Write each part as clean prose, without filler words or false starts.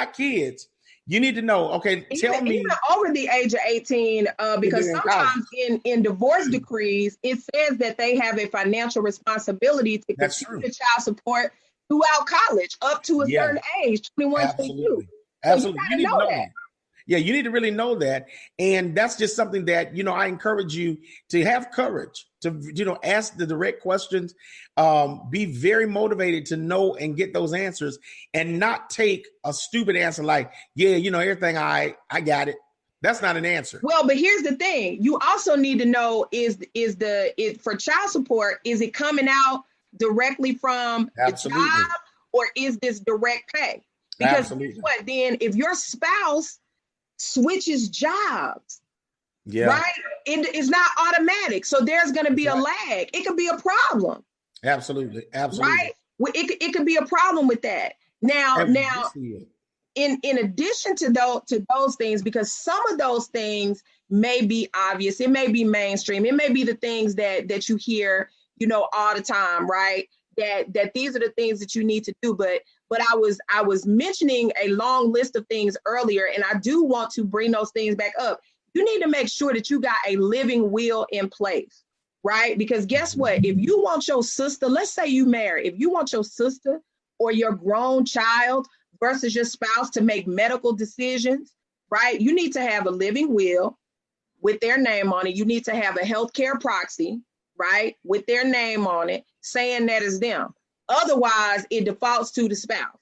got kids, you need to know, okay, tell me. Even over the age of 18, because sometimes in divorce decrees, it says that they have a financial responsibility to continue the child support throughout college up to a certain age, 21, 22. Absolutely. So you need to know that. Yeah, you need to really know that. And that's just something that, I encourage you to have courage to, ask the direct questions, be very motivated to know and get those answers and not take a stupid answer like, everything I got it. That's not an answer. Well, but here's the thing. You also need to know for child support, is it coming out directly from the job or is this direct pay? Because then if your spouse switches jobs, right? It's not automatic. So there's going to be a lag. It could be a problem. Absolutely. Right? It could be a problem with that. Now, in addition to those things, because some of those things may be obvious, it may be mainstream, it may be the things that you hear, all the time, right? That these are the things that you need to do. But I was mentioning a long list of things earlier, and I do want to bring those things back up. You need to make sure that you got a living will in place, right? Because guess what? If you want your sister, let's say you marry, if you want your sister or your grown child versus your spouse to make medical decisions, right? You need to have a living will with their name on it. You need to have a healthcare proxy, right? With their name on it, saying that is them. Otherwise, it defaults to the spouse,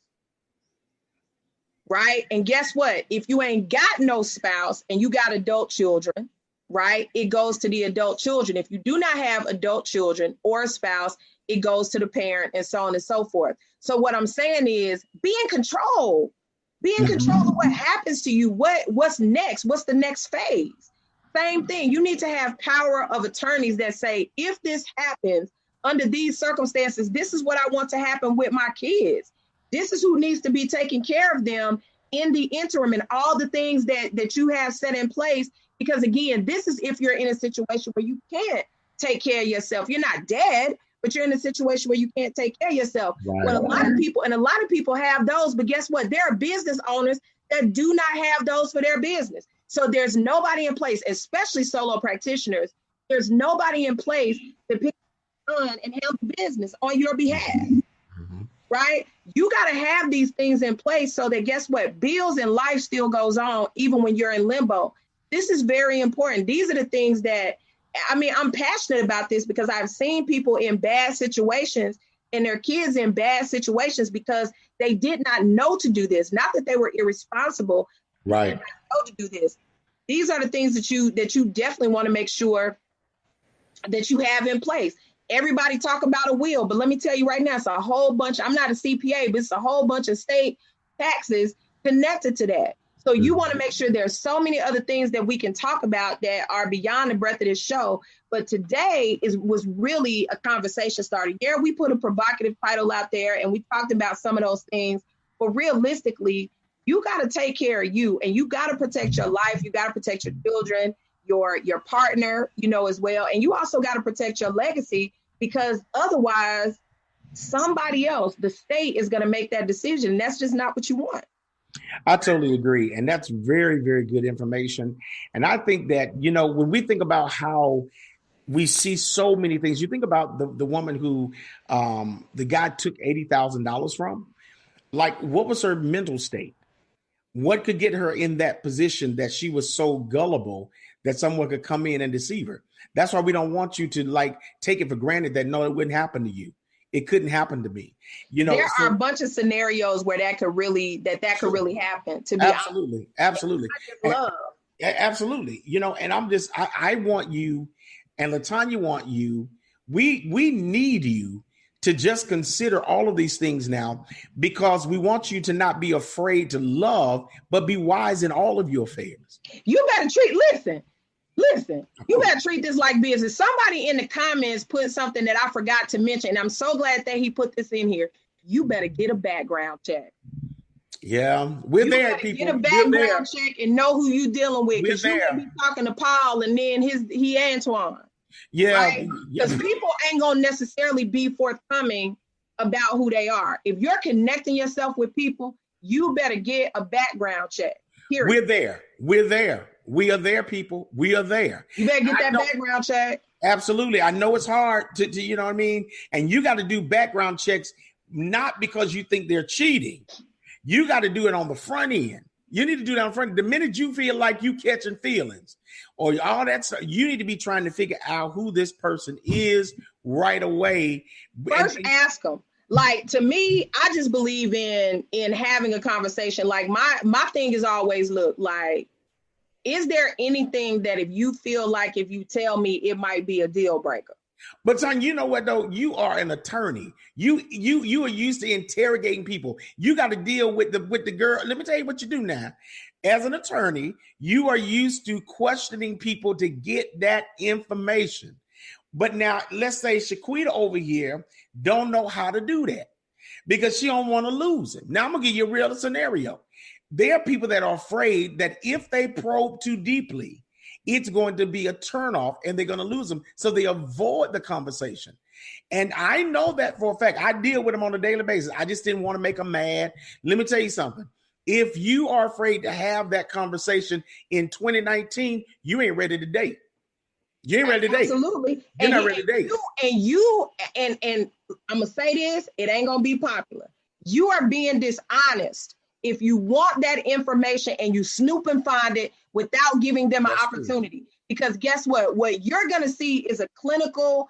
right? And guess what? If you ain't got no spouse and you got adult children, right? It goes to the adult children. If you do not have adult children or a spouse, it goes to the parent and so on and so forth. So what I'm saying is be in control. Be in control of what happens to you. What's next? What's the next phase? Same thing. You need to have power of attorneys that say, if this happens under these circumstances, this is what I want to happen with my kids. This is who needs to be taking care of them in the interim and all the things that you have set in place. Because again, this is if you're in a situation where you can't take care of yourself. You're not dead, but you're in a situation where you can't take care of yourself. Right. Well, a lot of people have those, but guess what? There are business owners that do not have those for their business. So there's nobody in place, especially solo practitioners. There's nobody in place to pick on and handle business on your behalf, right? You got to have these things in place so that guess what? Bills and life still goes on even when you're in limbo. This is very important. These are the things that, I'm passionate about this because I've seen people in bad situations and their kids in bad situations because they did not know to do this. Not that they were irresponsible, right? They did not know to do this. These are the things that you definitely want to make sure that you have in place. Everybody talk about a will, but let me tell you right now, it's a whole bunch. I'm not a CPA, but it's a whole bunch of state taxes connected to that. So you want to make sure there's so many other things that we can talk about that are beyond the breadth of this show. But today was really a conversation starter. Yeah, we put a provocative title out there and we talked about some of those things. But realistically, you got to take care of you and you got to protect your life. You got to protect your children, your partner, as well. And you also got to protect your legacy because otherwise somebody else, the state, is going to make that decision. That's just not what you want. I totally agree. And that's very, very good information. And I think that, when we think about how we see so many things, you think about the woman who the guy took $80,000 from, like, what was her mental state? What could get her in that position that she was so gullible that someone could come in and deceive her? That's why we don't want you to take it for granted that, no, it wouldn't happen to you. It couldn't happen to me. There are a bunch of scenarios where that could really happen. To be absolutely, absolutely, absolutely. And I want you, and Latanya want you. We need you to just consider all of these things now, because we want you to not be afraid to love, but be wise in all of your affairs. You better Listen, you better treat this like business. Somebody in the comments put something that I forgot to mention, and I'm so glad that he put this in here. You better get a background check. Yeah, we're there, people. Get a background check and know who you dealing with, because you may be talking to Paul and then he Antoine. Yeah, because people ain't gonna necessarily be forthcoming about who they are. If you're connecting yourself with people, you better get a background check. Period. We're there. We're there. We are there, people. We are there. You better get that background check. Absolutely. I know it's hard to you know what I mean? And you got to do background checks, not because you think they're cheating. You got to do it on the front end. You need to do that on the front end. The minute you feel like you catching feelings or all that stuff, you need to be trying to figure out who this person is right away. First, ask them. Like, to me, I just believe in having a conversation. Like, my thing is always, look, like, is there anything that if you feel like if you tell me it might be a deal breaker? But son, you know what though? You are an attorney. You are used to interrogating people. You got to deal with the girl. Let me tell you what you do now. As an attorney, you are used to questioning people to get that information. But now let's say Shaquita over here don't know how to do that because she don't want to lose him. Now I'm gonna give you a real scenario. There are people that are afraid that if they probe too deeply, it's going to be a turnoff and they're going to lose them. So they avoid the conversation. And I know that for a fact. I deal with them on a daily basis. I just didn't want to make them mad. Let me tell you something. If you are afraid to have that conversation in 2019, you ain't ready to date. You ain't ready to date. Absolutely. You're not ready to date. And I'm going to say this, it ain't going to be popular. You are being dishonest if you want that information and you snoop and find it without giving them an opportunity. True. Because guess what? What you're going to see is a clinical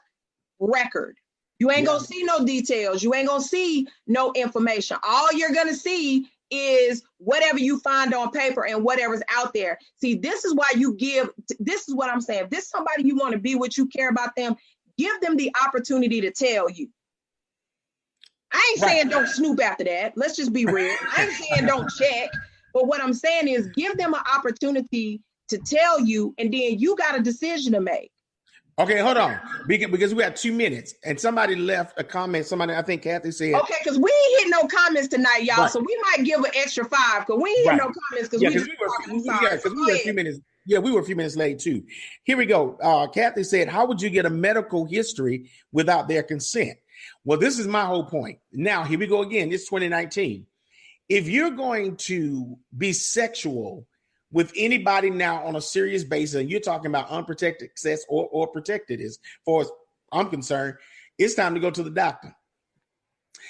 record. You ain't going to see no details. You ain't going to see no information. All you're going to see is whatever you find on paper and whatever's out there. See, this is why this is what I'm saying. If this is somebody you want to be with, you care about them, give them the opportunity to tell you. I ain't saying don't snoop after that. Let's just be real. I ain't saying don't check. But what I'm saying is give them an opportunity to tell you, and then you got a decision to make. Okay, hold on. Because we got 2 minutes, and somebody left a comment. Somebody, I think Kathy said. Okay, because we ain't hitting no comments tonight, y'all. Right. So we might give an extra 5 because we ain't hitting no comments because we were a few minutes. Yeah, we were a few minutes late too. Here we go. Kathy said, "How would you get a medical history without their consent?" Well, this is my whole point. Now, here we go again. It's 2019. If you're going to be sexual with anybody now on a serious basis, and you're talking about unprotected sex or protected, as far as I'm concerned, it's time to go to the doctor.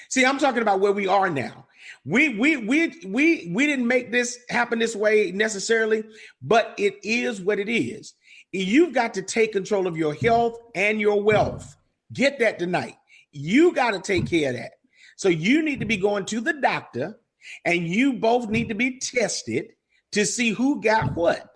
See, I'm talking about where we are now. We didn't make this happen this way necessarily, but it is what it is. You've got to take control of your health and your wealth. Get that tonight. You got to take care of that. So you need to be going to the doctor, and you both need to be tested to see who got what.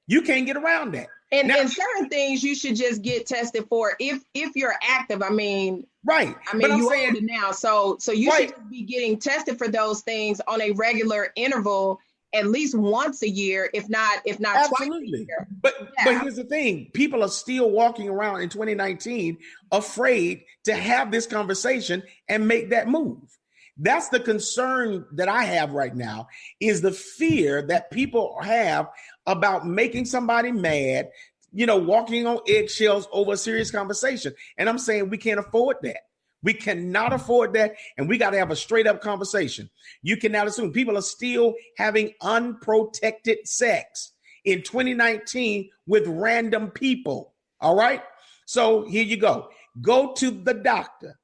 You can't get around that. And certain things you should just get tested for if you're active. I mean, right. I mean, you're older now, so you should be getting tested for those things on a regular interval, at least once a year, if not absolutely. Twice a year. But here's the thing: people are still walking around in 2019 afraid to have this conversation and make that move. That's the concern that I have right now, is the fear that people have about making somebody mad, walking on eggshells over a serious conversation. And I'm saying we can't afford that. We cannot afford that. And we got to have a straight up conversation. You cannot assume people are still having unprotected sex in 2019 with random people. All right. So here you go. Go to the doctor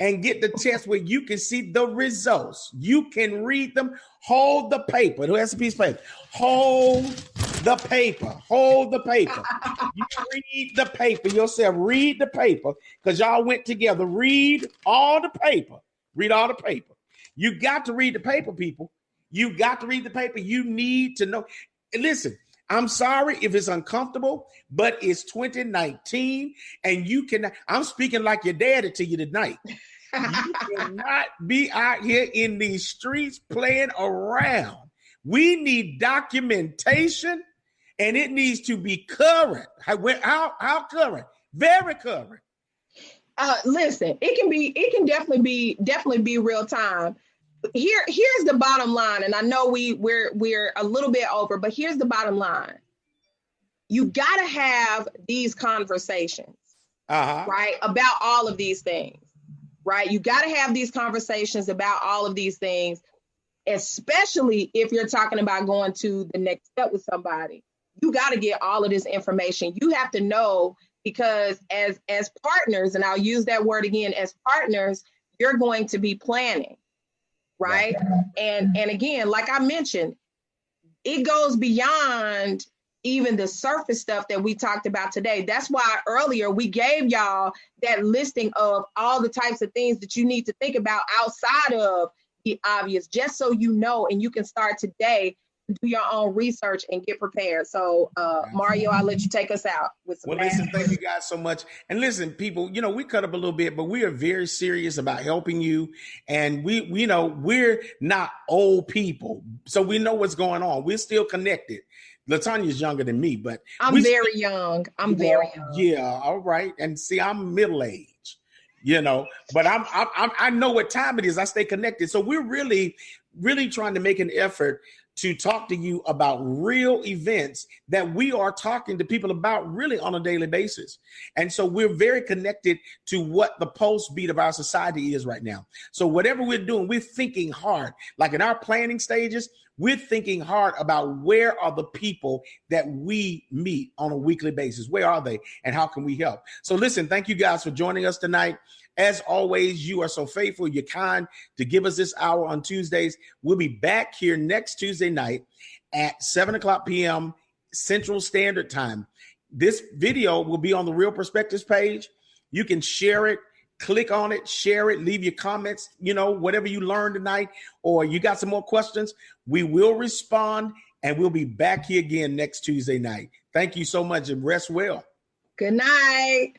and get the test where you can see the results. You can read them. Hold the paper. Who has a piece of paper? Hold the paper. Hold the paper. You read the paper yourself. Read the paper, because y'all went together. Read all the paper. Read all the paper. You got to read the paper, people. You got to read the paper. You need to know. Listen, I'm sorry if it's uncomfortable, but it's 2019 and you cannot. I'm speaking like your daddy to you tonight. You cannot be out here in these streets playing around. We need documentation, and it needs to be current. How current? Very current. Listen, it can definitely be real time. Here's the bottom line, and I know we're a little bit over, but here's the bottom line. You got to have these conversations, right, about all of these things, right? You got to have these conversations about all of these things. especially if you're talking about going to the next step with somebody. You got to get all of this information. You have to know, because as partners, and I'll use that word again, as partners, you're going to be planning, right? And again, like I mentioned, it goes beyond even the surface stuff that we talked about today. That's why earlier we gave y'all that listing of all the types of things that you need to think about outside of the obvious, just so you know, and you can start today to do your own research and get prepared. So Mario, I'll let you take us out with some. Well, listen, thank you guys so much. And listen, people, you know, we cut up a little bit, but we are very serious about helping you. And we know we're not old people, so we know what's going on. We're still connected. LaTonya's younger than me, but I'm very young. I'm very young. Yeah, all right. And see, I'm middle-aged, you know, but I know what time it is. I stay connected. So we're really, really trying to make an effort to talk to you about real events that we are talking to people about really on a daily basis. And so we're very connected to what the pulse beat of our society is right now. So whatever we're doing, we're thinking hard. Like in our planning stages, we're thinking hard about where are the people that we meet on a weekly basis? Where are they? And how can we help? So listen, thank you guys for joining us tonight. As always, you are so faithful. You're kind to give us this hour on Tuesdays. We'll be back here next Tuesday night at 7:00 p.m. Central Standard Time. This video will be on the Real Perspectives page. You can share it, click on it, share it, leave your comments, you know, whatever you learned tonight, or you got some more questions, we will respond, and we'll be back here again next Tuesday night. Thank you so much, and rest well. Good night.